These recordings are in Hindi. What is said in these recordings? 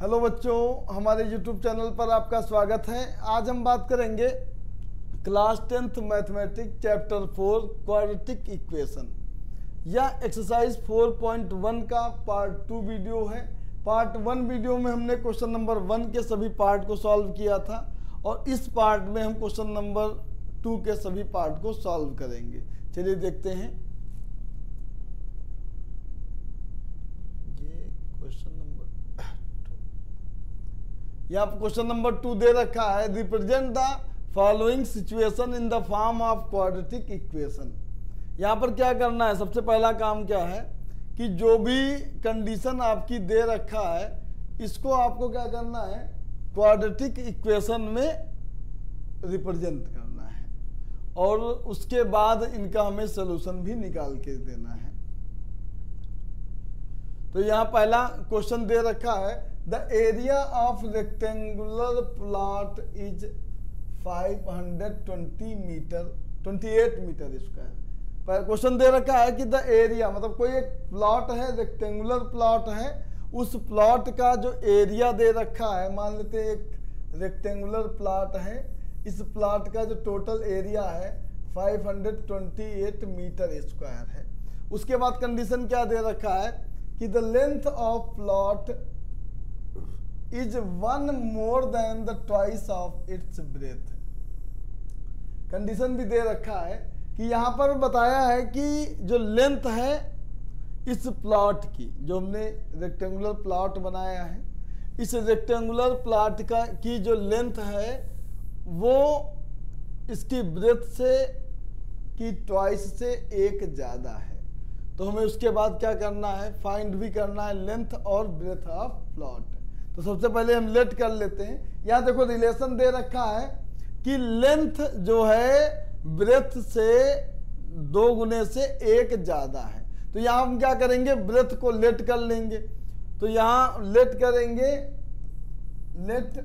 हेलो बच्चों, हमारे YouTube चैनल पर आपका स्वागत है। आज हम बात करेंगे class 10th mathematics chapter 4 quadratic equation. यह एक्सरसाइज 4.1 का पार्ट 2 वीडियो है। पार्ट 1 वीडियो में हमने क्वेश्चन नंबर 1 के सभी पार्ट को सॉल्व किया था और इस पार्ट में हम क्वेश्चन नंबर 2 के सभी पार्ट को सॉल्व करेंगे। चलिए देखते हैं। ये क्वेश्चन नंबर यहाँ पर क्वेश्चन नंबर 2 दे रखा है, represent the following situation in the form of quadratic equation. यहाँ पर क्या करना है, सबसे पहला काम क्या है कि जो भी कंडीशन आपकी दे रखा है इसको आपको क्या करना है, क्वाड्रेटिक इक्वेशन में रिप्रेजेंट करना है और उसके बाद इनका हमें सलूशन भी निकाल के देना है। तो यहाँ पहला क्वेश्चन दे रखा है, the area of rectangular plot is 520 metre 28 metre square. Question दे रखा है कि द एरिया मतलब कोई एक प्लॉट है, रेक्टेंगुलर प्लॉट है, उस प्लॉट का जो एरिया दे रखा है, मान लेते हैं एक रेक्टेंगुलर प्लॉट है, इस प्लॉट का जो टोटल एरिया है 528 मीटर स्क्वायर है। उसके बाद कंडीशन क्या दे रखा है कि the length of plot is 1 more than the twice of its breath. Condition भी दे रखा है कि यहाँ पर बताया है कि जो लेंथ है इस प्लॉट की, जो हमने रेक्टेंगुलर प्लॉट बनाया है, इस रेक्टेंगुलर प्लॉट का की जो लेंथ है वो इसकी ब्रेथ से की ट्वाइस से एक ज़्यादा है। तो हमें उसके बाद क्या करना है, फाइंड भी करना है लेंथ और ब्रेथ ऑफ प्लॉट। तो सबसे पहले हम लेट कर लेते हैं। यहाँ देखो रिलेशन दे रखा है कि लेंथ जो है ब्रेथ से 2 गुने से 1 ज्यादा है। तो यहाँ हम क्या करेंगे, ब्रेथ को लेट कर लेंगे। तो यहाँ लेट करेंगे, let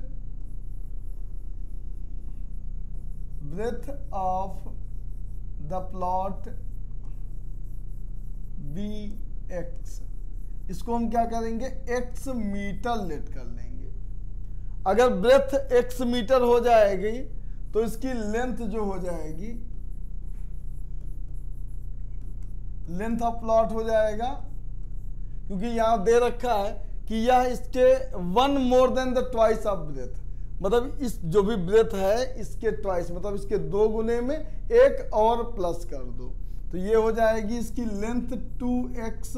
breadth of the plot be x. इसको हम क्या करेंगे, x मीटर लेट कर लेंगे। अगर ब्रेथ x मीटर हो जाएगी तो इसकी लेंथ जो हो जाएगी, लेंथ ऑफ प्लॉट हो जाएगा, क्योंकि यहां दे रखा है कि यह इसके 1 more than the twice of breadth, मतलब इस जो भी ब्रेथ है इसके ट्वाइस, मतलब इसके 2 गुने में 1 और प्लस कर दो। तो ये हो जाएगी इसकी लेंथ 2x +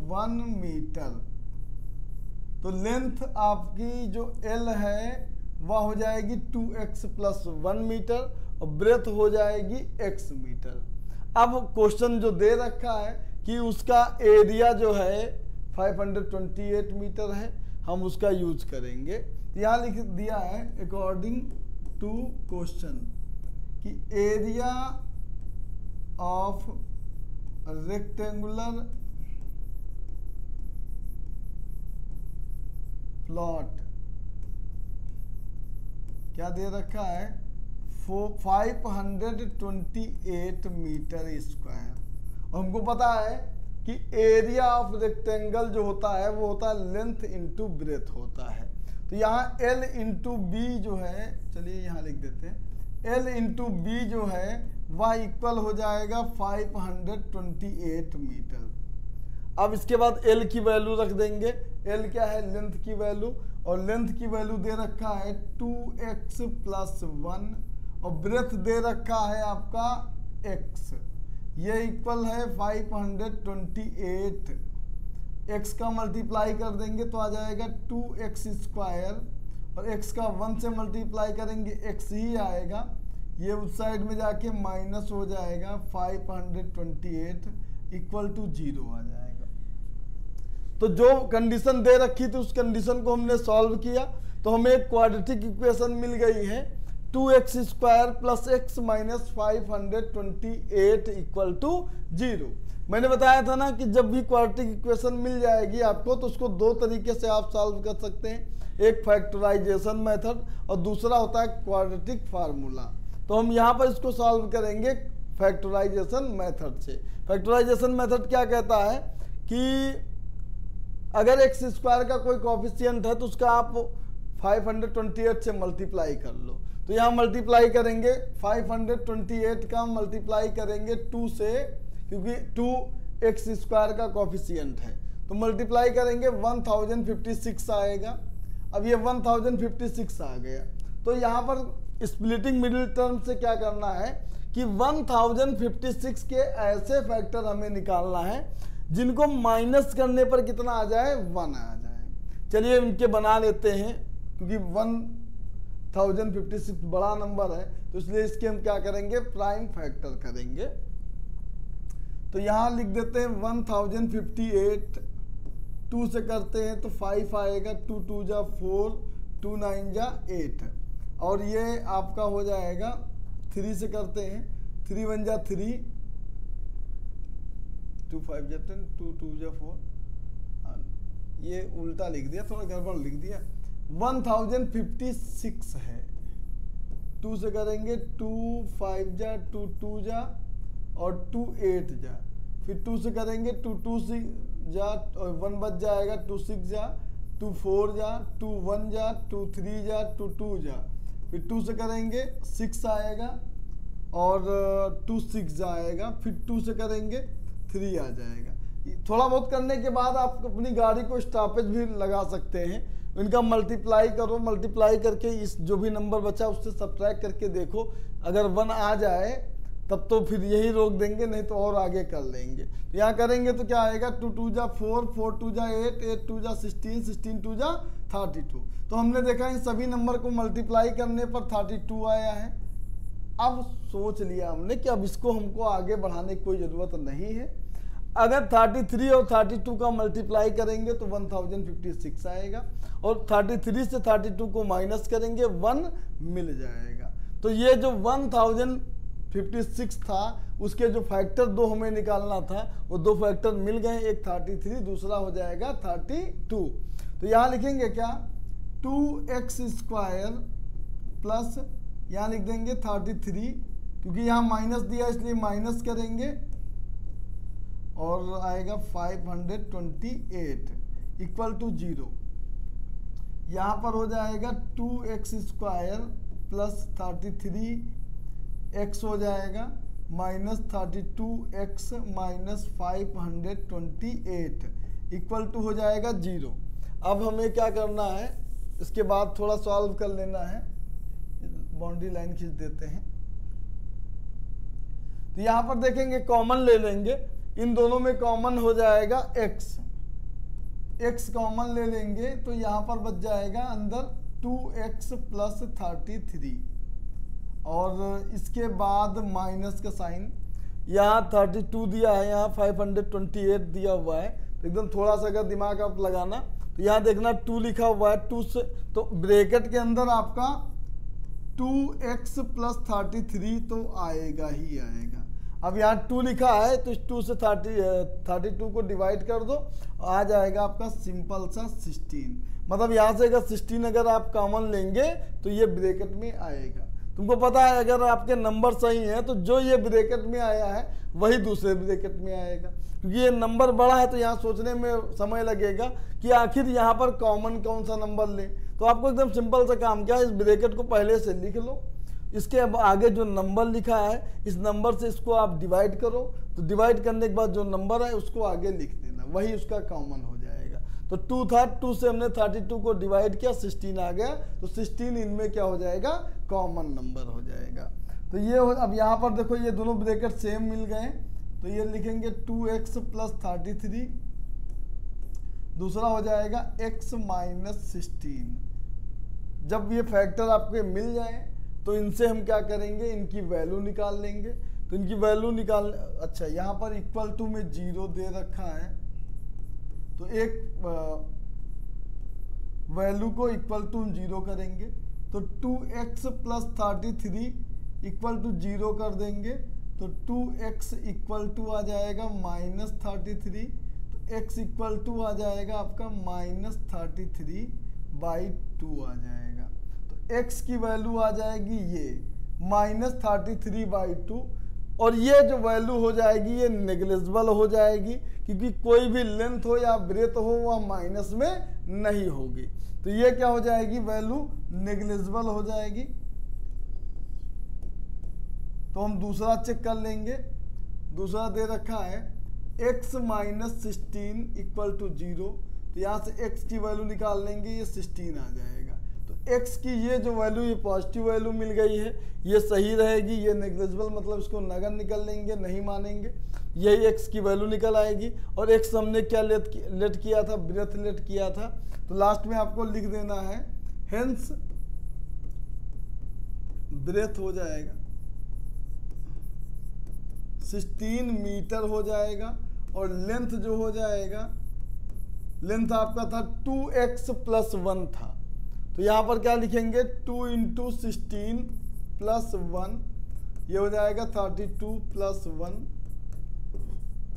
1 मीटर। तो लेंथ आपकी जो L है वह हो जाएगी 2x + 1 मीटर और ब्रेथ हो जाएगी x मीटर। अब क्वेश्चन जो दे रखा है कि उसका एरिया जो है 528 मीटर है, हम उसका यूज करेंगे। यहाँ लिख दिया है अकॉर्डिंग टू क्वेश्चन कि एरिया ऑफ रेक्टेंगुलर प्लॉट क्या दे रखा है, 528 मीटर स्क्वायर। और हमको पता है कि एरिया ऑफ रेक्टेंगल जो होता है वो होता है लेंथ इंटू ब्रेथ होता है। तो यहाँ L इंटू बी जो है, चलिए यहाँ लिख देते हैं, L इंटू बी जो है वह इक्वल हो जाएगा 528 मीटर। अब इसके बाद L की वैल्यू रख देंगे। L क्या है, लेंथ की वैल्यू, और लेंथ की वैल्यू दे रखा है 2x + 1 और ब्रेथ दे रखा है आपका x। ये इक्वल है 528। x का मल्टीप्लाई कर देंगे तो आ जाएगा 2x² और x का 1 से मल्टीप्लाई करेंगे x ही आएगा। ये उस साइड में जाके माइनस हो जाएगा, 528 = 0 आ जाएगा। तो जो कंडीशन दे रखी थी उस कंडीशन को हमने सॉल्व किया तो हमें एक क्वाड्रेटिक इक्वेशन मिल गई है, 2x² + x - 528 = 0। मैंने बताया था ना कि जब भी क्वाड्रेटिक इक्वेशन मिल जाएगी आपको तो उसको 2 तरीके से आप सॉल्व कर सकते हैं, एक फैक्टराइजेशन मेथड और दूसरा होता है क्वाड्रेटिक फार्मूला। तो हम यहाँ पर इसको सॉल्व करेंगे फैक्टराइजेशन मेथड से। फैक्टराइजेशन मेथड क्या कहता है कि अगर एक्स स्क्वायर का कोई कोफिशिएंट है तो उसका आप 528 से मल्टीप्लाई कर लो। तो यहाँ मल्टीप्लाई करेंगे 528 का मल्टीप्लाई करेंगे 2 से, क्योंकि 2 एक्स स्क्वायर का कोफिशिएंट है, तो मल्टीप्लाई करेंगे 1056 आएगा। अब ये 1056 आ गया। तो यहाँ पर स्प्लिटिंग मिडिल टर्म से क्या करना है कि 1056 के ऐसे फैक्टर हमें निकालना है जिनको माइनस करने पर कितना आ जाए, 1 आ जाए। चलिए इनके बना लेते हैं, क्योंकि 1056 बड़ा नंबर है तो इसलिए इसके हम क्या करेंगे, प्राइम फैक्टर करेंगे। तो यहाँ लिख देते हैं 1058, 2 से करते हैं तो 5 आएगा, 2 2 जा 4, 2 9 जा 8, और ये आपका हो जाएगा 3 से करते हैं, 3 1 जा 3, 2 5 जा 10, 2 2 जा 4, ये उल्टा लिख दिया, थोड़ा गड़बड़ लिख दिया। 1056 है, 2 से करेंगे 2 5 जा 2 2 जा और 2 8 जा, फिर 2 से करेंगे 2 2 जा और 1 बच जाएगा, 2 6 जा, 2 4 जा, 2 1 जा, 2 3 जा, 2 2 जा, फिर 2 से करेंगे 6 आएगा और 2 6 आएगा, फिर 2 से करेंगे 3 आ जाएगा। थोड़ा बहुत करने के बाद आप अपनी गाड़ी को स्टॉपेज भी लगा सकते हैं। इनका मल्टीप्लाई करो, मल्टीप्लाई करके इस जो भी नंबर बचा उससे सब्ट्रैक्ट करके देखो, अगर 1 आ जाए तब तो फिर यही रोक देंगे, नहीं तो और आगे कर लेंगे। तो यहाँ करेंगे तो क्या आएगा, 2 2 जा 4, 4 2 जा 8, 8 2 जा 16, 16 2 जा 32। तो हमने देखा इन सभी नंबर को मल्टीप्लाई करने पर 32 आया है। अब सोच लिया हमने कि अब इसको हमको आगे बढ़ाने की कोई ज़रूरत नहीं है। अगर 33 और 32 का मल्टीप्लाई करेंगे तो 1056 आएगा, और 33 से 32 को माइनस करेंगे 1 मिल जाएगा। तो ये जो 1056 था उसके जो फैक्टर 2 हमें निकालना था वो 2 फैक्टर मिल गए, एक 33, दूसरा हो जाएगा 32। तो यहाँ लिखेंगे क्या, 2x स्क्वायर प्लस यहाँ लिख देंगे 33, क्योंकि यहाँ माइनस दिया इसलिए माइनस करेंगे, और आएगा 528 इक्वल टू 0। यहाँ पर हो जाएगा 2x स्क्वायर प्लस 33x हो जाएगा minus 32x minus 528 equal to हो जाएगा 0। अब हमें क्या करना है, इसके बाद थोड़ा सॉल्व कर लेना है। बाउंड्री लाइन खींच देते हैं। तो यहाँ पर देखेंगे कॉमन ले लेंगे, इन दोनों में कॉमन हो जाएगा x कॉमन ले लेंगे तो यहाँ पर बच जाएगा अंदर 2x प्लस 33, और इसके बाद माइनस का साइन, यहाँ 32 दिया है, यहाँ 528 दिया हुआ है। तो एकदम थोड़ा सा अगर दिमाग आप लगाना तो यहाँ देखना 2 लिखा हुआ है, 2 से तो ब्रैकेट के अंदर आपका 2x प्लस 33 तो आएगा ही आएगा। अब यहाँ 2 लिखा है तो इस 2 से 32 को डिवाइड कर दो, आ जाएगा आपका सिंपल सा 16। मतलब यहाँ से अगर 16 अगर आप कॉमन लेंगे तो ये ब्रैकेट में आएगा। तुमको पता है अगर आपके नंबर सही हैं तो जो ये ब्रैकेट में आया है वही दूसरे ब्रैकेट में आएगा, क्योंकि ये नंबर बड़ा है तो यहाँ सोचने में समय लगेगा कि आखिर यहाँ पर कॉमन कौन सा नंबर ले। तो आपको एकदम सिंपल सा काम क्या है, इस ब्रैकेट को पहले से लिख लो, इसके अब आगे जो नंबर लिखा है इस नंबर से इसको आप डिवाइड करो, तो डिवाइड करने के बाद जो नंबर है उसको आगे लिख देना, वही उसका कॉमन हो जाएगा। तो 2 था, 2 से हमने 32 को डिवाइड किया, 16 आ गया, तो 16 इनमें क्या हो जाएगा, कॉमन नंबर हो जाएगा। तो ये अब यहाँ पर देखो ये दोनों ब्रैकेट सेम मिल गए, तो ये लिखेंगे 2x प्लस 33, दूसरा हो जाएगा x माइनस 16। जब ये फैक्टर आपके मिल जाए तो इनसे हम क्या करेंगे, इनकी वैल्यू निकाल लेंगे। तो इनकी वैल्यू निकाल, अच्छा यहाँ पर इक्वल टू में 0 दे रखा है, तो एक वैल्यू को इक्वल टू 0 करेंगे, तो 2x प्लस 33 इक्वल टू 0 कर देंगे, तो 2x इक्वल टू आ जाएगा माइनस 33, तो x इक्वल टू आ जाएगा आपका माइनस 33/2 आ जाएगा। तो x की वैल्यू आ जाएगी ये माइनस 33/2, और ये जो वैल्यू हो जाएगी ये नेग्लिजिबल हो जाएगी, क्योंकि कोई भी लेंथ हो या ब्रेथ हो वह माइनस में नहीं होगी। तो ये क्या हो जाएगी, वैल्यू नेग्लिजिबल हो जाएगी। तो हम दूसरा चेक कर लेंगे। दूसरा दे रखा है x माइनस 16 इक्वल टू 0। तो यहाँ से x की वैल्यू निकाल लेंगे, ये 16 आ जाएगा। तो x की ये जो वैल्यू, ये पॉजिटिव वैल्यू मिल गई है, ये सही रहेगी। ये नेग्लिजिबल मतलब इसको नगर निकल लेंगे, नहीं मानेंगे। यही x की वैल्यू निकल आएगी। और x हमने क्या लेट किया था, ब्रेथ लेट किया था। तो लास्ट में आपको लिख देना है हेंस ब्रेथ हो जाएगा 16 मीटर हो जाएगा। और लेंथ जो हो जाएगा, लेंथ आपका था 2x + 1 था। तो यहाँ पर क्या लिखेंगे, 2 × 16 + 1, ये हो जाएगा 32 + 1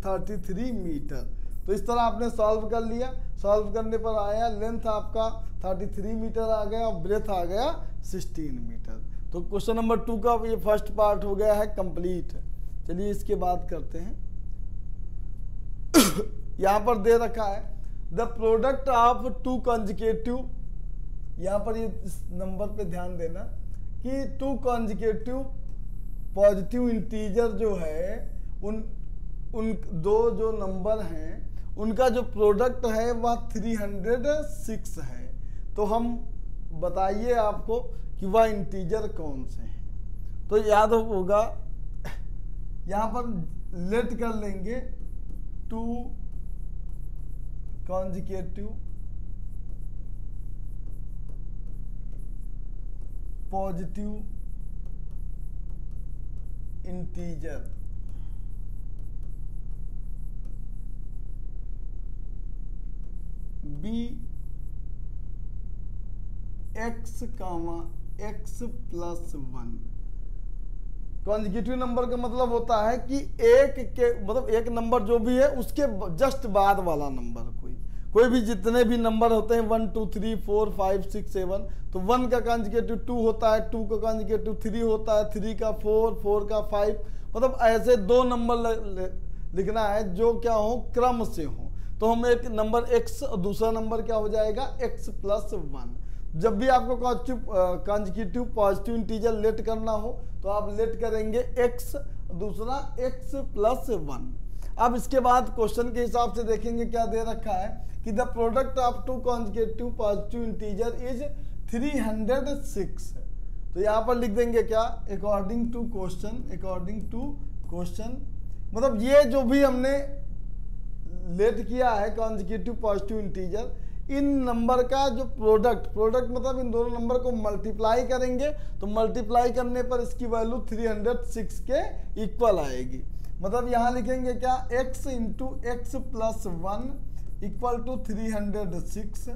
33 मीटर। तो इस तरह आपने सॉल्व कर लिया। सॉल्व करने पर आया लेंथ आपका 33 मीटर आ गया और ब्रेथ आ गया 16 मीटर। तो क्वेश्चन नंबर 2 का ये फर्स्ट पार्ट हो गया है कंप्लीट। चलिए इसके बाद करते हैं। यहाँ पर दे रखा है द प्रोडक्ट ऑफ 2 कंजिकेटिव, यहाँ पर ये इस नंबर पे ध्यान देना कि 2 कंजिकेटिव पॉजिटिव इंटीजर जो है, उन दो जो नंबर हैं उनका जो प्रोडक्ट है वह 306 है। तो हम बताइए आपको कि वह इंटीजर कौन से हैं। तो याद होगा, यहाँ पर लेट कर लेंगे 2 consecutive positive integer be x, x + 1। Consecutive number का मतलब होता है कि एक के मतलब एक नंबर जो भी है उसके जस्ट बाद वाला नंबर। कोई भी जितने भी नंबर होते हैं 1 2 3 4 5 6 7, तो 1 का कॉन्जिक्यूटिव 2 होता है, 2 का कॉन्जिक्यूटिव 3 होता है, 3 का 4, 4 का 5, मतलब ऐसे 2 नंबर लिखना है जो क्या हो, क्रम से हो। तो हम एक नंबर x और दूसरा नंबर क्या हो जाएगा, x + 1। जब भी आपको कॉन्जिक्यूटिव पॉजिटिव इंटीजर लेट करना हो तो आप लेट करेंगे x, दूसरा x + 1। अब इसके बाद क्वेश्चन के हिसाब से देखेंगे क्या दे रखा है कि the product of 2 consecutive positive integer is 306। तो यहाँ पर लिख देंगे क्या, अकॉर्डिंग टू क्वेश्चन, मतलब ये जो भी हमने लेट किया है कॉन्जिक्यूटिव पॉजिटिव इंटीजर, इन नंबर का जो प्रोडक्ट मतलब इन दोनों नंबर को मल्टीप्लाई करेंगे। तो मल्टीप्लाई करने पर इसकी वैल्यू 306 के इक्वल आएगी। मतलब यहाँ लिखेंगे क्या, x × x + 1 = 306।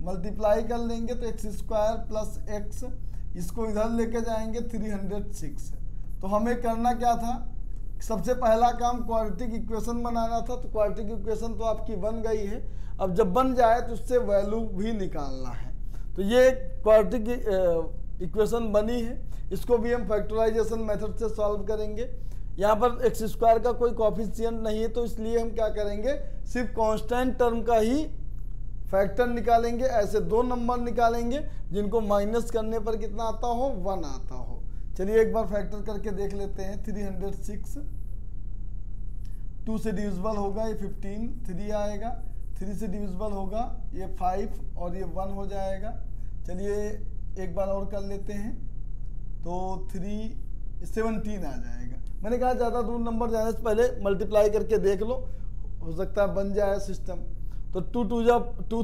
मल्टीप्लाई कर लेंगे तो x² + x, इसको इधर लेके जाएंगे 306। तो हमें करना क्या था, सबसे पहला काम क्वाड्रेटिक इक्वेशन बनाना था। तो क्वाड्रेटिक इक्वेशन तो आपकी बन गई है। अब जब बन जाए तो उससे वैल्यू भी निकालना है। तो ये क्वाड्रेटिक इक्वेशन बनी है, इसको भी हम फैक्टराइजेशन मेथड से सॉल्व करेंगे। यहाँ पर x² का कोई कोएफिशिएंट नहीं है, तो इसलिए हम क्या करेंगे, सिर्फ कांस्टेंट टर्म का ही फैक्टर निकालेंगे। ऐसे 2 नंबर निकालेंगे जिनको माइनस करने पर कितना आता हो, 1 आता हो। चलिए एक बार फैक्टर करके देख लेते हैं। 306 2 से डिविजिबल होगा, ये 15, 3 आएगा, 3 से डिविजिबल होगा, ये 5 और ये 1 हो जाएगा। चलिए एक बार और कर लेते हैं, तो 17 आ जाएगा। मैंने कहा ज़्यादा दूर नंबर जाने से पहले मल्टीप्लाई करके देख लो, हो सकता है बन जाए सिस्टम। तो 2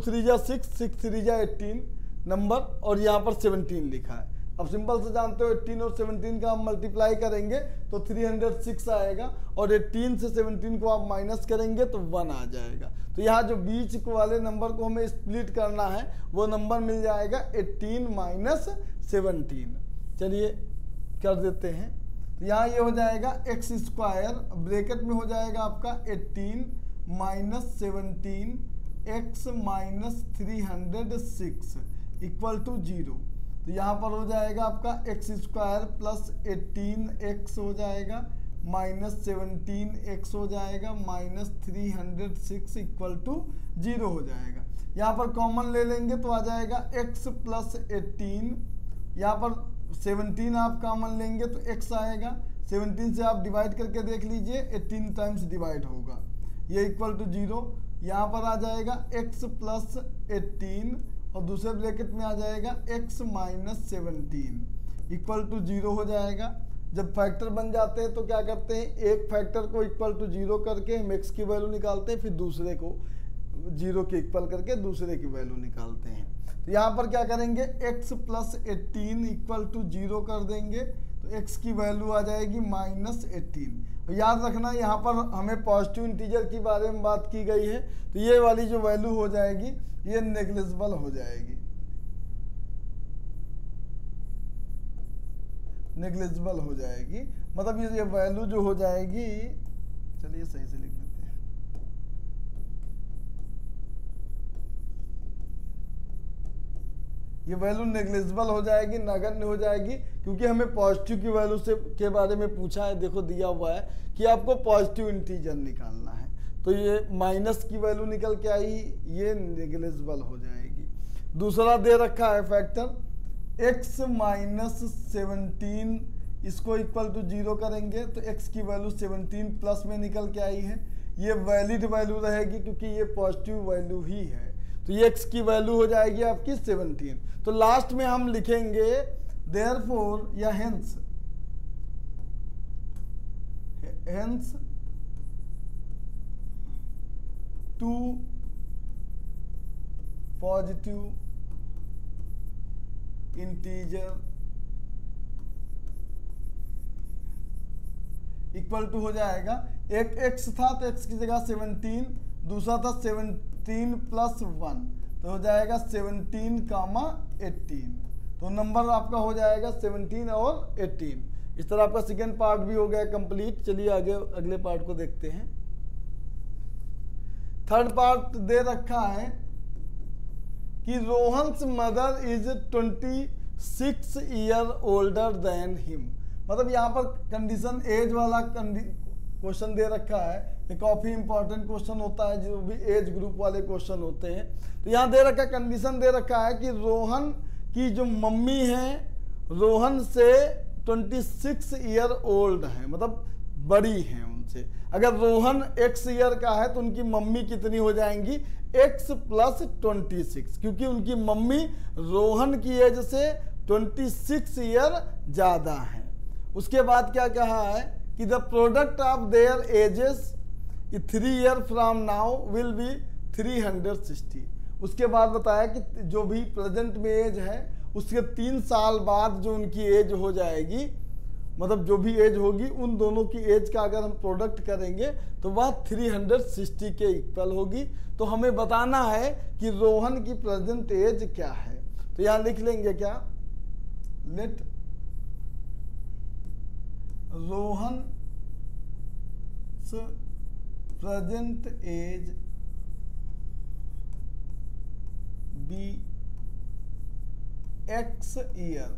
3 जा 6, 6 3 जा 18 नंबर, और यहाँ पर 17 लिखा है। अब सिंपल से जानते हो 18 और 17 का हम मल्टीप्लाई करेंगे तो 306 आएगा, और 18 से 17 को आप माइनस करेंगे तो 1 आ जाएगा। तो यहाँ जो बीच वाले नंबर को हमें स्प्लिट करना है वो नंबर मिल जाएगा 18 - 17। चलिए कर देते हैं। तो यहाँ ये हो जाएगा x² ब्रैकेट में हो जाएगा आपका 18 - 17 x - 306 = 0। तो यहाँ पर हो जाएगा आपका x² + 18x हो जाएगा -17x हो जाएगा, -306 इक्वल टू 0 हो जाएगा। यहाँ पर कॉमन ले लेंगे तो आ जाएगा x प्लस 18, यहाँ पर 17 आप कॉमन लेंगे तो x आएगा, 17 से आप डिवाइड करके देख लीजिए, 18 टाइम्स डिवाइड होगा, ये इक्वल टू 0। यहाँ पर आ जाएगा x प्लस 18 और दूसरे ब्रैकेट में आ जाएगा x माइनस 17 इक्वल टू 0 हो जाएगा। जब फैक्टर बन जाते हैं तो क्या करते हैं, एक फैक्टर को इक्वल टू 0 करके हम x की वैल्यू निकालते हैं, फिर दूसरे को 0 के इक्वल करके दूसरे की वैल्यू निकालते हैं। तो यहाँ पर क्या करेंगे, x प्लस 18 इक्वल टू 0 कर देंगे तो x की वैल्यू आ जाएगी -18। याद रखना यहाँ पर हमें पॉजिटिव इंटीजर के बारे में बात की गई है, तो ये वाली जो वैल्यू हो जाएगी ये नेग्लिजिबल हो जाएगी, नेग्लिजिबल हो जाएगी, मतलब ये वैल्यू जो हो जाएगी, चलिए सही से लिख देते हैं, ये वैल्यू नेग्लिजिबल हो जाएगी, नगण्य हो जाएगी, क्योंकि हमें पॉजिटिव की वैल्यू से के बारे में पूछा है। देखो दिया हुआ है कि आपको पॉजिटिव इंटीजर निकालना है, तो ये माइनस की वैल्यू निकल के आई, ये नेग्लिजिबल हो जाएगी। दूसरा दे रखा है फैक्टर x माइनस 17, इसको इक्वल टू 0 करेंगे तो x की वैल्यू 17 प्लस में निकल के आई है, ये वैलिड वैल्यू रहेगी क्योंकि ये पॉजिटिव वैल्यू ही है, तो ये x की वैल्यू हो जाएगी आपकी 17। तो लास्ट में हम लिखेंगे देयरफॉर या hence two positive integer equal to हो जाएगा, एक x था तो x की जगह 17, दूसरा था 17 प्लस 1 तो हो जाएगा 17, 18, तो नंबर आपका हो जाएगा 17 और 18। इस तरह आपका सेकेंड पार्ट भी हो गया कंप्लीट। चलिए आगे अगले पार्ट को देखते हैं। थर्ड पार्ट दे रखा है कि Rohan's mother is 26 year older than him, मतलब यहाँ पर कंडीशन एज वाला क्वेश्चन दे रखा है, ये काफी इंपॉर्टेंट क्वेश्चन होता है, जो भी एज ग्रुप वाले क्वेश्चन होते हैं। तो यहाँ दे रखा कंडीशन दे रखा है कि रोहन की जो मम्मी है रोहन से 26 ईयर ओल्ड है, मतलब बड़ी हैं उनसे। अगर रोहन x ईयर का है तो उनकी मम्मी कितनी हो जाएंगी, x प्लस 26, क्योंकि उनकी मम्मी रोहन की एज से 26 ईयर ज़्यादा है। उसके बाद क्या कहा है कि the product of their edges 3 year from now will be 360। उसके बाद बताया कि जो भी प्रेजेंट में एज है उसके 3 साल बाद जो उनकी एज हो जाएगी, मतलब जो भी एज होगी उन दोनों की एज का अगर हम प्रोडक्ट करेंगे तो वह 360 के इक्वल होगी। तो हमें बताना है कि रोहन की प्रेजेंट एज क्या है। तो यहाँ लिख लेंगे क्या, let Rohan present age be x year.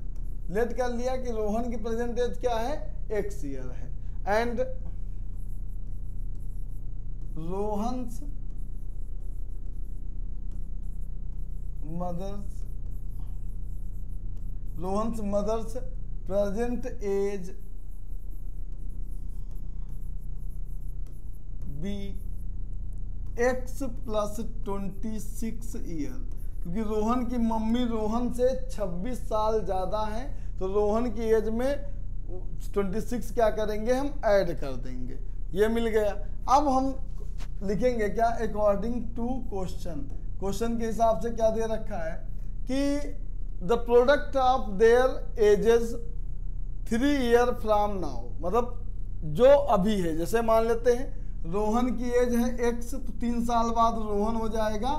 Let कर लिया कि रोहन की प्रेजेंट एज क्या है, x ईयर है, and Rohan's mother's present age be x plus 26 year, क्योंकि रोहन की मम्मी रोहन से 26 साल ज़्यादा है, तो रोहन की एज में 26 क्या करेंगे, हम ऐड कर देंगे, ये मिल गया। अब हम लिखेंगे क्या, अकॉर्डिंग टू क्वेश्चन के हिसाब से क्या दे रखा है कि the product of their edges 3 year from now, मतलब जो अभी है, जैसे मान लेते हैं रोहन की एज है x, तो 3 साल बाद रोहन हो जाएगा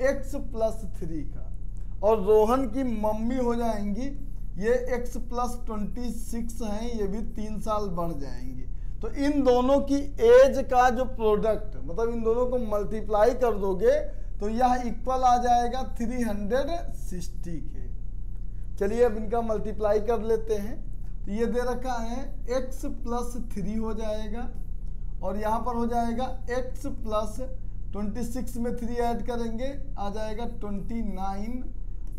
x प्लस 3 का, और रोहन की मम्मी हो जाएंगी ये x प्लस 26 हैं, ये भी 3 साल बढ़ जाएंगे। तो इन दोनों की एज का जो प्रोडक्ट, मतलब इन दोनों को मल्टीप्लाई कर दोगे तो यह इक्वल आ जाएगा 360 के। चलिए अब इनका मल्टीप्लाई कर लेते हैं। तो ये दे रखा है x प्लस 3 हो जाएगा, और यहाँ पर हो जाएगा x प्लस 26 में 3 ऐड करेंगे आ जाएगा 29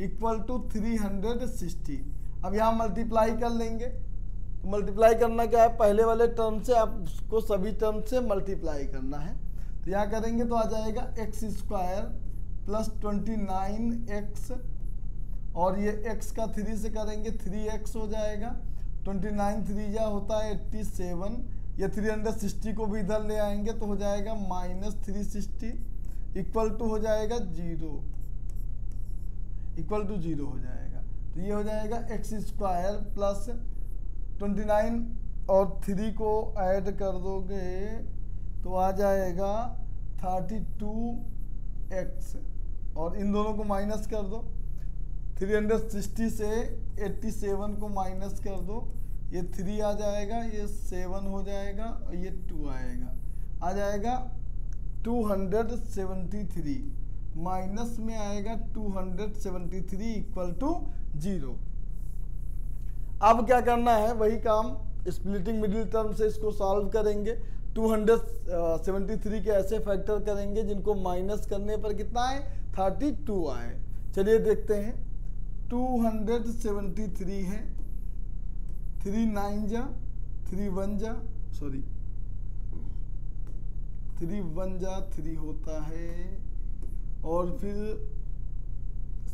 इक्वल टू 360। अब यहाँ मल्टीप्लाई कर लेंगे, तो मल्टीप्लाई करना क्या है, पहले वाले टर्म से आपको सभी टर्म से मल्टीप्लाई करना है। तो यहाँ करेंगे तो आ जाएगा एक्स स्क्वायर प्लस 29x, और ये x का 3 से करेंगे 3x हो जाएगा। 29 3 जा होता है 87, ये 360 को भी इधर ले आएंगे तो हो जाएगा माइनस 360 इक्वल टू हो जाएगा 0, इक्वल टू 0 हो जाएगा। तो ये हो जाएगा एक्स स्क्वायर प्लस 29 और 3 को ऐड कर दोगे तो आ जाएगा 32x, और इन दोनों को माइनस कर दो, 360 से 87 को माइनस कर दो, ये 3 आ जाएगा, ये 7 हो जाएगा और ये 2 आएगा, आ जाएगा 273, माइनस में आएगा 273 इक्वल टू 0। अब क्या करना है, वही काम स्प्लिटिंग मिडिल टर्म से इसको सॉल्व करेंगे। 273 के ऐसे फैक्टर करेंगे जिनको माइनस करने पर कितना है 32 आए। चलिए देखते हैं, 273 है, 3 9 जा 3 1 जा, सॉरी 3 1 जा 3 होता है, और फिर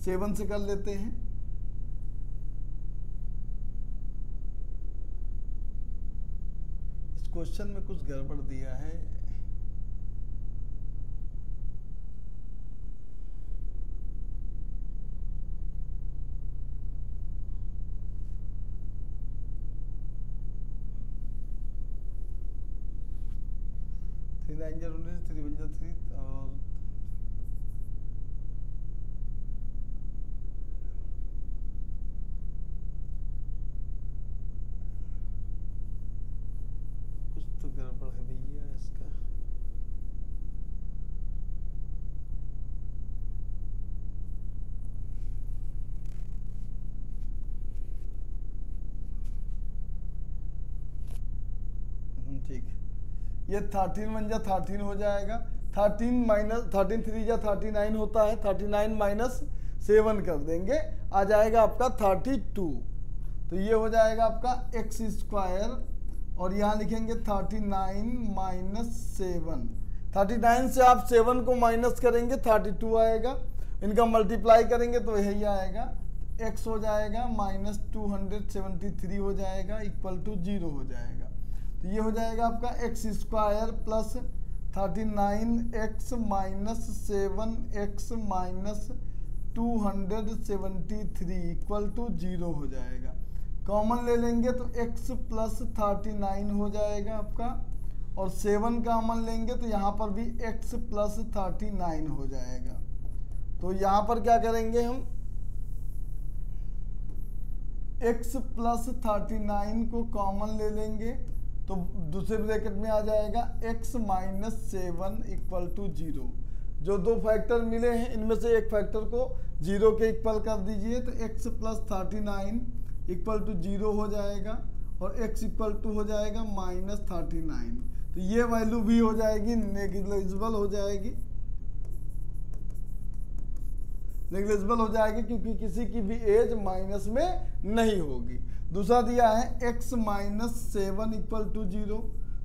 7 से कर लेते हैं। इस क्वेश्चन में कुछ गड़बड़ दिया है, और कुछ तो गड़बड़ है भैया इसका। ठीक है, ये 13 1 जा 13 हो जाएगा, 13 माइनस 13 3 जा 39 होता है, 39 माइनस 7 कर देंगे आ जाएगा आपका 32। तो ये हो जाएगा आपका एक्स स्क्वायर, और यहाँ लिखेंगे 39 माइनस 7, 39 से आप 7 को माइनस करेंगे 32 आएगा, इनका मल्टीप्लाई करेंगे तो यही आएगा, x हो जाएगा माइनस 273 हो जाएगा इक्वल टू 0 हो जाएगा। तो ये हो जाएगा आपका x square plus 39x minus 7x minus 273 equal to 0 हो जाएगा। कॉमन ले लेंगे तो x प्लस 39 हो जाएगा आपका, और 7 कॉमन लेंगे तो यहाँ पर भी x प्लस 39 हो जाएगा। तो यहाँ पर क्या करेंगे हम, x प्लस 39 को कॉमन ले लेंगे तो दूसरे ब्रैकेट में आ जाएगा x माइनस 7 इक्वल टू 0। जो दो फैक्टर मिले हैं इनमें से एक फैक्टर को 0 के इक्वल कर दीजिए, तो x प्लस 39 इक्वल टू 0 हो जाएगा, और x इक्वल टू हो जाएगा माइनस 39। तो ये वैल्यू भी हो जाएगी नेग्लिजिबल हो जाएगी, नेग्लिजिबल हो जाएगी क्योंकि किसी की भी एज माइनस में नहीं होगी। दूसरा दिया है x माइनस 7 इक्वल टू 0,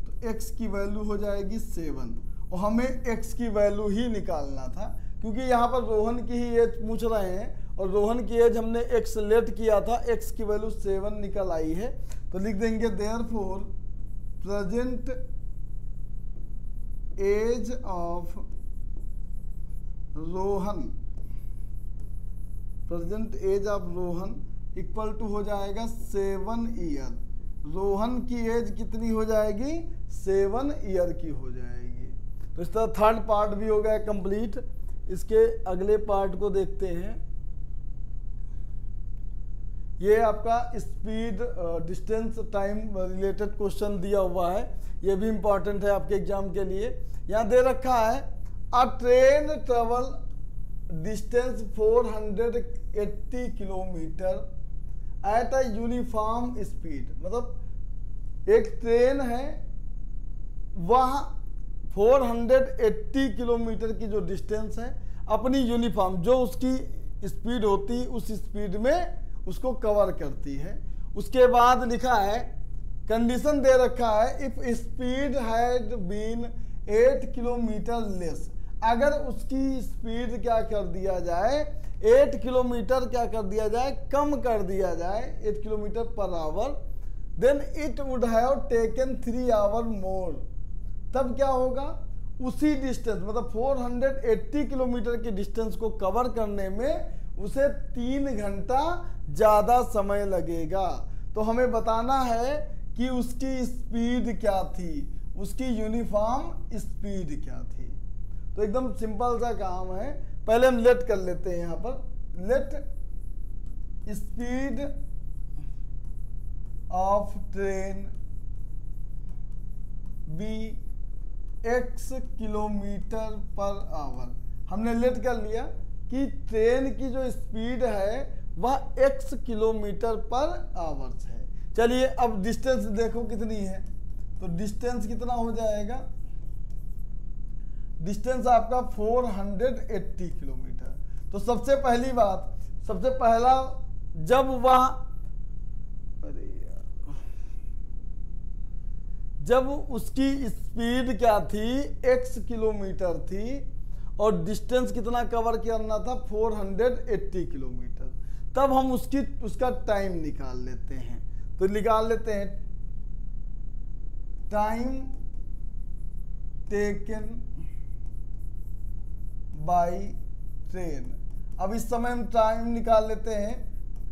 तो x की वैल्यू हो जाएगी 7, और हमें x की वैल्यू ही निकालना था क्योंकि यहाँ पर रोहन की ही एज पूछ रहे हैं, और रोहन की एज हमने x लेट किया था, x की वैल्यू 7 निकल आई है। तो लिख देंगे therefore present age of Rohan, present age of Rohan equal to हो जाएगा 7 ईयर। रोहन की एज कितनी हो जाएगी 7 ईयर की हो जाएगी। तो इस तरह थर्ड पार्ट भी हो गया कंप्लीट। इसके अगले पार्ट को देखते हैं। ये आपका speed distance time related question दिया हुआ है, ये भी इंपॉर्टेंट है आपके एग्जाम के लिए। यहाँ दे रखा है अ train travel distance 480 kilometre at a uniform speed, मतलब एक ट्रेन है वह 480 किलोमीटर की जो डिस्टेंस है अपनी यूनिफॉर्म जो उसकी स्पीड होती उस स्पीड में उसको कवर करती है। उसके बाद लिखा है कंडीशन दे रखा है if speed had been 8 kilometre less, अगर उसकी स्पीड क्या कर दिया जाए 8 किलोमीटर क्या कर दिया जाए कम कर दिया जाए 8 kilometre per hour, then it would have taken 3 hour more, तब क्या होगा उसी डिस्टेंस मतलब 480 किलोमीटर की डिस्टेंस को कवर करने में उसे 3 घंटा ज़्यादा समय लगेगा। तो हमें बताना है कि उसकी स्पीड क्या थी, उसकी यूनिफॉर्म स्पीड क्या थी। तो एकदम सिंपल सा काम है। पहले हम लेट कर लेते हैं यहाँ पर, let speed of train be x kilometre per hour. हमने लेट कर लिया कि ट्रेन की जो स्पीड है वह x किलोमीटर पर आवर्स है। चलिए अब डिस्टेंस देखो कितनी है, तो डिस्टेंस कितना हो जाएगा, डिस्टेंस आपका 480 किलोमीटर। तो सबसे पहली बात, सबसे पहला जब वह जब उसकी स्पीड क्या थी x किलोमीटर थी और डिस्टेंस कितना कवर करना था 480 किलोमीटर, तब हम उसका टाइम निकाल लेते हैं। तो निकाल लेते हैं टाइम टेकन बाय ट्रेन। अब इस समय हम टाइम निकाल लेते हैं,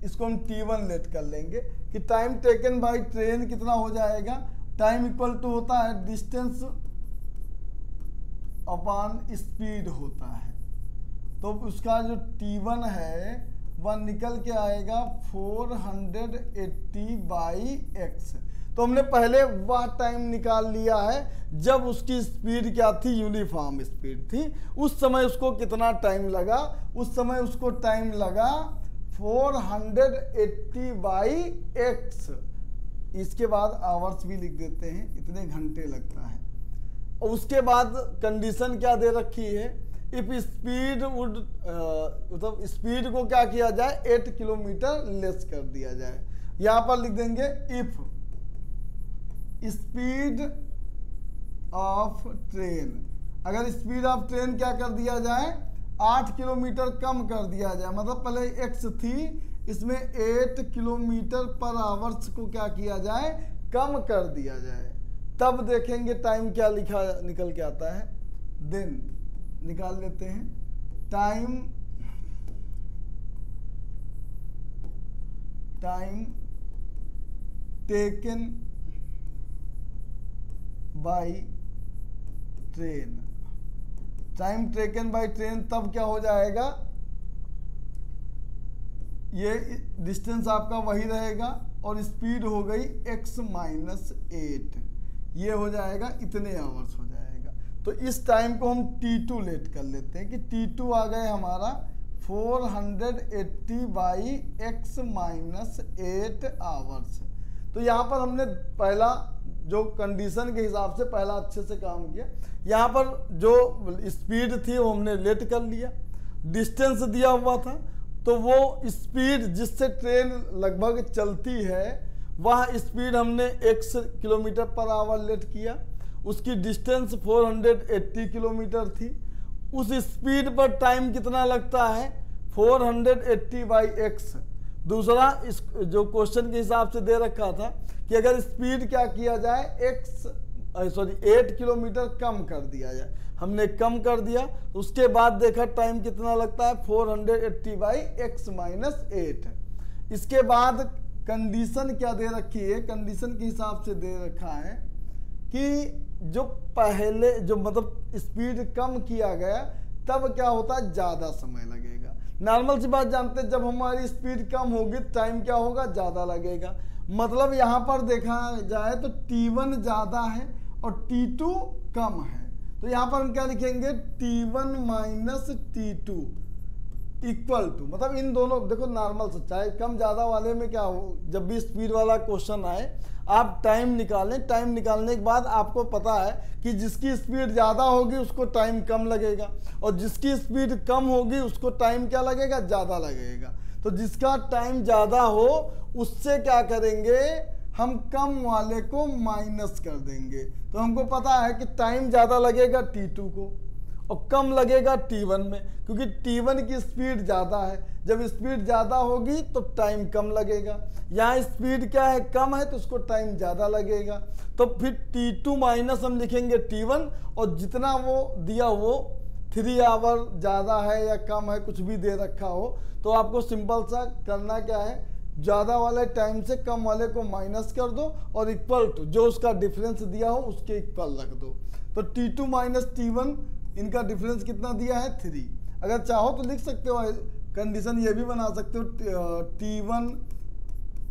इसको हम T1 लेट कर लेंगे कि टाइम टेकन बाय ट्रेन कितना हो जाएगा, टाइम इक्वल टू होता है डिस्टेंस अपॉन स्पीड होता है। तो उसका जो T1 है वह निकल के आएगा 480 बाई x। तो हमने पहले वह टाइम निकाल लिया है जब उसकी स्पीड क्या थी, यूनिफॉर्म स्पीड थी। उस समय उसको कितना टाइम लगा, उस समय उसको टाइम लगा 480 बाई x। इसके बाद आवर्स भी लिख देते हैं, इतने घंटे लगता है। और उसके बाद कंडीशन क्या दे रखी है, इफ स्पीड वुड मतलब स्पीड को क्या किया जाए 8 किलोमीटर लेस कर दिया जाए। यहां पर लिख देंगे इफ स्पीड ऑफ ट्रेन, अगर स्पीड ऑफ ट्रेन क्या कर दिया जाए 8 किलोमीटर कम कर दिया जाए, मतलब पहले x थी इसमें 8 किलोमीटर पर आवर्स को क्या किया जाए कम कर दिया जाए, तब देखेंगे टाइम क्या लिखा निकल के आता है। देन निकाल लेते हैं time taken by train. Time taken by train तब क्या हो जाएगा, ये डिस्टेंस आपका वही रहेगा और स्पीड हो गई x माइनस 8, ये हो जाएगा इतने आवर्स हो जाएगा। तो इस टाइम को हम T2 लेट कर लेते हैं कि T2 आ गए हमारा 480 बाई x माइनस 8 आवर्स। तो यहाँ पर हमने पहला जो कंडीशन के हिसाब से पहला अच्छे से काम किया। यहाँ पर जो स्पीड थी वो हमने लेट कर लिया, डिस्टेंस दिया हुआ था तो वो स्पीड जिससे ट्रेन लगभग चलती है वह स्पीड हमने x kilometre per hour let किया, उसकी डिस्टेंस 480 किलोमीटर थी। उस स्पीड पर टाइम कितना लगता है 480 बाई x। दूसरा इस जो क्वेश्चन के हिसाब से दे रखा था कि अगर स्पीड क्या किया जाए 8 किलोमीटर कम कर दिया जाए, हमने कम कर दिया। उसके बाद देखा टाइम कितना लगता है 480 बाई x माइनस 8। इसके बाद कंडीशन क्या दे रखी है, कंडीशन के हिसाब से दे रखा है कि जो पहले जो मतलब स्पीड कम किया गया तब क्या होता है ज़्यादा समय लगेगा। नॉर्मल सी बात जानते हैं, जब हमारी स्पीड कम होगी टाइम क्या होगा ज़्यादा लगेगा। मतलब यहाँ पर देखा जाए तो T1 ज़्यादा है और T2 कम है। तो यहाँ पर हम क्या लिखेंगे T1 minus T2। Equal to, मतलब इन दोनों देखो नॉर्मल से, चाहे कम ज़्यादा वाले में क्या हो, जब भी स्पीड वाला क्वेश्चन आए आप टाइम निकालें, टाइम निकालने के बाद आपको पता है कि जिसकी स्पीड ज़्यादा होगी उसको टाइम कम लगेगा और जिसकी स्पीड कम होगी उसको टाइम क्या लगेगा, ज़्यादा लगेगा। तो जिसका टाइम ज़्यादा हो उससे क्या करेंगे, हम कम वाले को माइनस कर देंगे। तो हमको पता है कि टाइम ज़्यादा लगेगा T2 को और कम लगेगा T1 में, क्योंकि T1 की स्पीड ज़्यादा है। जब स्पीड ज़्यादा होगी तो टाइम कम लगेगा, यहाँ स्पीड क्या है, कम है, तो उसको टाइम ज़्यादा लगेगा। तो फिर T2 माइनस हम लिखेंगे T1 और जितना वो दिया वो 3 आवर ज़्यादा है या कम है, कुछ भी दे रखा हो, तो आपको सिंपल सा करना क्या है, ज़्यादा वाले टाइम से कम वाले को माइनस कर दो और इक्वल टू जो उसका डिफरेंस दिया हो उसके इक्वल रख दो। तो T2 माइनस T1 इनका डिफरेंस कितना दिया है, 3। अगर चाहो तो लिख सकते हो, कंडीशन ये भी बना सकते हो T1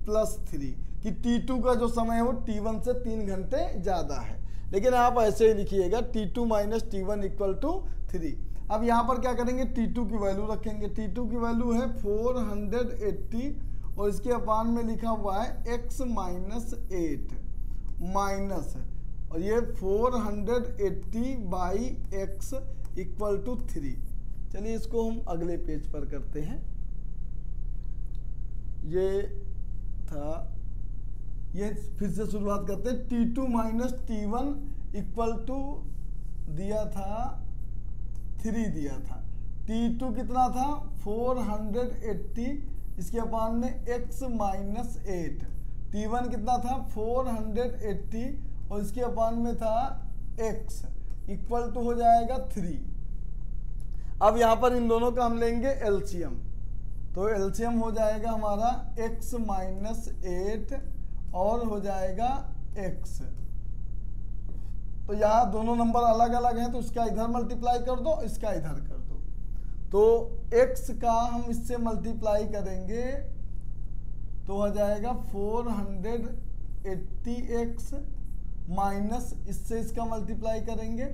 प्लस 3 कि T2 का जो समय है वो T1 से 3 घंटे ज़्यादा है, लेकिन आप ऐसे ही लिखिएगा T2 minus T1 equal to 3। अब यहाँ पर क्या करेंगे, T2 की वैल्यू रखेंगे। T2 की वैल्यू है 480 और इसके अपान में लिखा हुआ है x माइनस 8 माइनस, और ये 480 बाई x इक्वल टू 3। चलिए इसको हम अगले पेज पर करते हैं। ये था, ये फिर से शुरुआत करते हैं। T2 minus T1 equal to दिया था 3 दिया था। T2 कितना था 480, इसके अपान में x माइनस 8। T1 कितना था 480 और इसके अपान में था x इक्वल टू हो जाएगा 3। अब यहाँ पर इन दोनों का हम लेंगे एलसीएम, तो एलसीएम हो जाएगा हमारा x माइनस 8 और हो जाएगा x। तो यहाँ दोनों नंबर अलग अलग हैं, तो इसका इधर मल्टीप्लाई कर दो, इसका इधर कर दो। तो x का हम इससे मल्टीप्लाई करेंगे तो हो जाएगा 480x माइनस इससे इसका मल्टीप्लाई करेंगे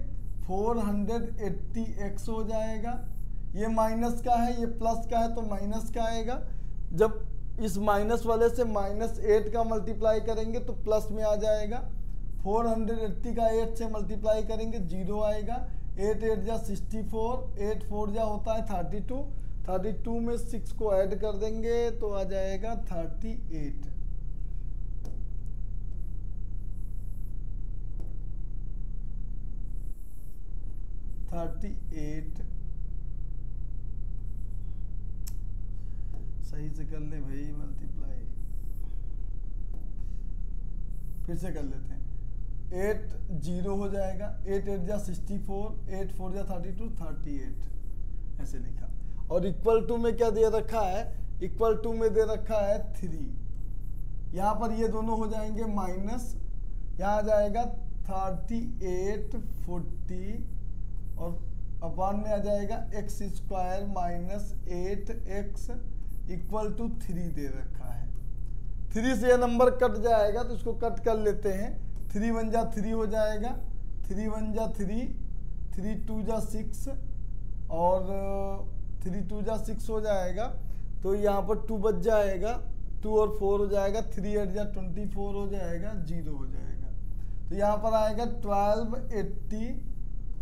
480x हो जाएगा। ये माइनस का है, ये प्लस का है, तो माइनस का आएगा। जब इस माइनस वाले से माइनस 8 का मल्टीप्लाई करेंगे तो प्लस में आ जाएगा। 480 का 8 से मल्टीप्लाई करेंगे 0 आएगा। 8 8 जा 64, 8 4 जा होता है 32, 32 में 6 को ऐड कर देंगे तो आ जाएगा 38। सही से कर ले भाई मल्टीप्लाई, फिर से कर लेते हैं। 8 0 हो जाएगा, 8 8 जा 64, 8 4 जा 32, 38 ऐसे लिखा। और इक्वल टू में क्या दे रखा है, इक्वल टू में दे रखा है 3। यहाँ पर ये दोनों हो जाएंगे माइनस, यहाँ आ जाएगा 38 40 और अपान में आ जाएगा x square minus 8x equal to 3 दे रखा है। 3 से ये नंबर कट जाएगा तो इसको कट कर लेते हैं। 3 1 जा 3 हो जाएगा, 3 1 जा 3, 3 2 जा 6 और 3 2 जा 6 हो जाएगा। तो यहाँ पर 2 बच जाएगा, 2 और 4 हो जाएगा, 3 8 जा 24 हो जाएगा, 0 हो जाएगा। तो यहाँ पर आएगा 1280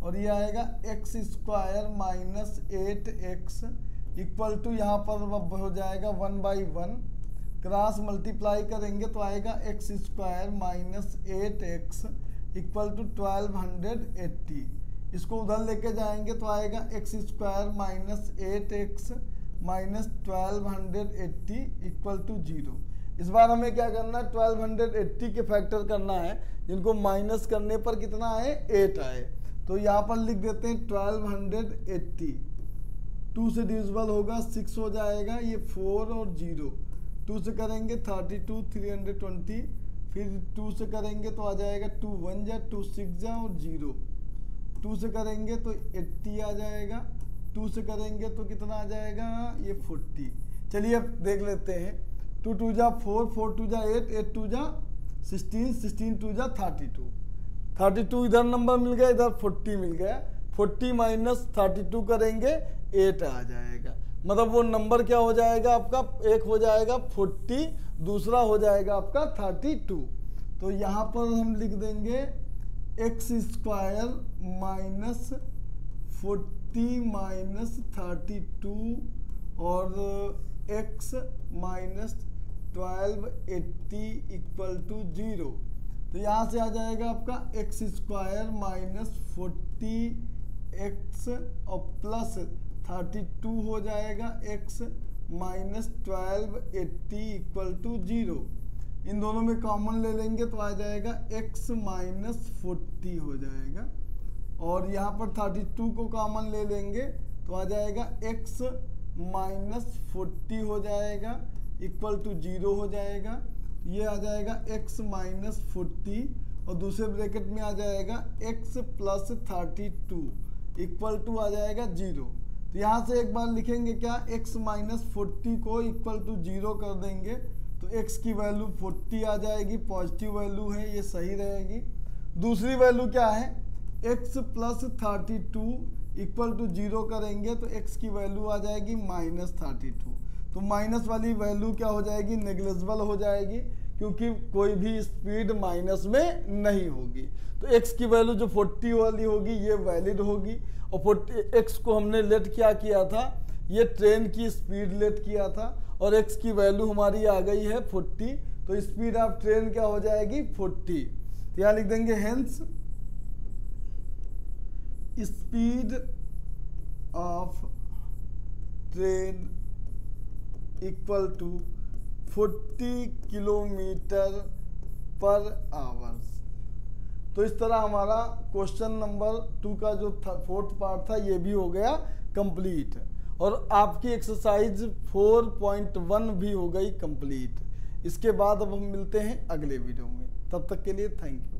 और ये आएगा x square minus 8x equal to यहाँ पर हो जाएगा 1/1। क्रॉस मल्टीप्लाई करेंगे तो आएगा x square minus 8x equal to 1280। इसको उधर लेके जाएंगे तो आएगा x square minus 8x minus 1280 equal to 0। इस बार हमें क्या करना है, 1280 के फैक्टर करना है, जिनको माइनस करने पर कितना आए 8 आए। तो यहाँ पर लिख देते हैं 1280, 2 से डिविजिबल होगा 6 हो जाएगा, ये 4 और 0, 2 से करेंगे 32 320, फिर 2 से करेंगे तो आ जाएगा 2 1 जा 2 6 जा और 0, 2 से करेंगे तो 80 आ जाएगा, 2 से करेंगे तो कितना आ जाएगा ये 40। चलिए अब देख लेते हैं। 2 2 जा 4, 4 2 जा 8, 8 2 जा 16, 16 2 जा 32, 32 इधर नंबर मिल गया, इधर 40 मिल गया। 40 माइनस 32 करेंगे 8 आ जाएगा। मतलब वो नंबर क्या हो जाएगा आपका, एक हो जाएगा 40, दूसरा हो जाएगा आपका 32। तो यहाँ पर हम लिख देंगे एक्स स्क्वायर माइनस 40 माइनस 32 और एक्स माइनस 1280 इक्वल टू 0। तो यहाँ से आ जाएगा आपका एक्स स्क्वायर माइनस 40 एक्स और प्लस 32 हो जाएगा एक्स माइनस 1280 इक्वल टू 0। इन दोनों में कॉमन ले लेंगे तो आ जाएगा x माइनस 40 हो जाएगा, और यहाँ पर 32 को कॉमन ले लेंगे तो आ जाएगा x माइनस 40 हो जाएगा इक्वल टू 0 हो जाएगा। ये आ जाएगा x माइनस 40 और दूसरे ब्रैकेट में आ जाएगा x प्लस 32 इक्वल टू आ जाएगा 0। तो यहाँ से एक बार लिखेंगे क्या, x माइनस 40 को इक्वल टू 0 कर देंगे तो x की वैल्यू 40 आ जाएगी, पॉजिटिव वैल्यू है, ये सही रहेगी। दूसरी वैल्यू क्या है, x प्लस 32 इक्वल टू 0 करेंगे तो x की वैल्यू आ जाएगी माइनस 32। तो माइनस वाली वैल्यू क्या हो जाएगी, नेग्लिजिबल हो जाएगी, क्योंकि कोई भी स्पीड माइनस में नहीं होगी। तो x की वैल्यू जो 40 वाली होगी ये वैलिड होगी, और x को हमने लेट क्या किया था, ये ट्रेन की स्पीड लेट किया था, और x की वैल्यू हमारी आ गई है 40। तो स्पीड ऑफ ट्रेन क्या हो जाएगी 40। तो यहाँ लिख देंगे hence speed of train equal to 40 kilometre per hours. तो इस तरह हमारा क्वेश्चन नंबर 2 का जो फोर्थ पार्ट था ये भी हो गया कंप्लीट, और आपकी एक्सरसाइज 4.1 भी हो गई कंप्लीट। इसके बाद अब हम मिलते हैं अगले वीडियो में, तब तक के लिए थैंक यू।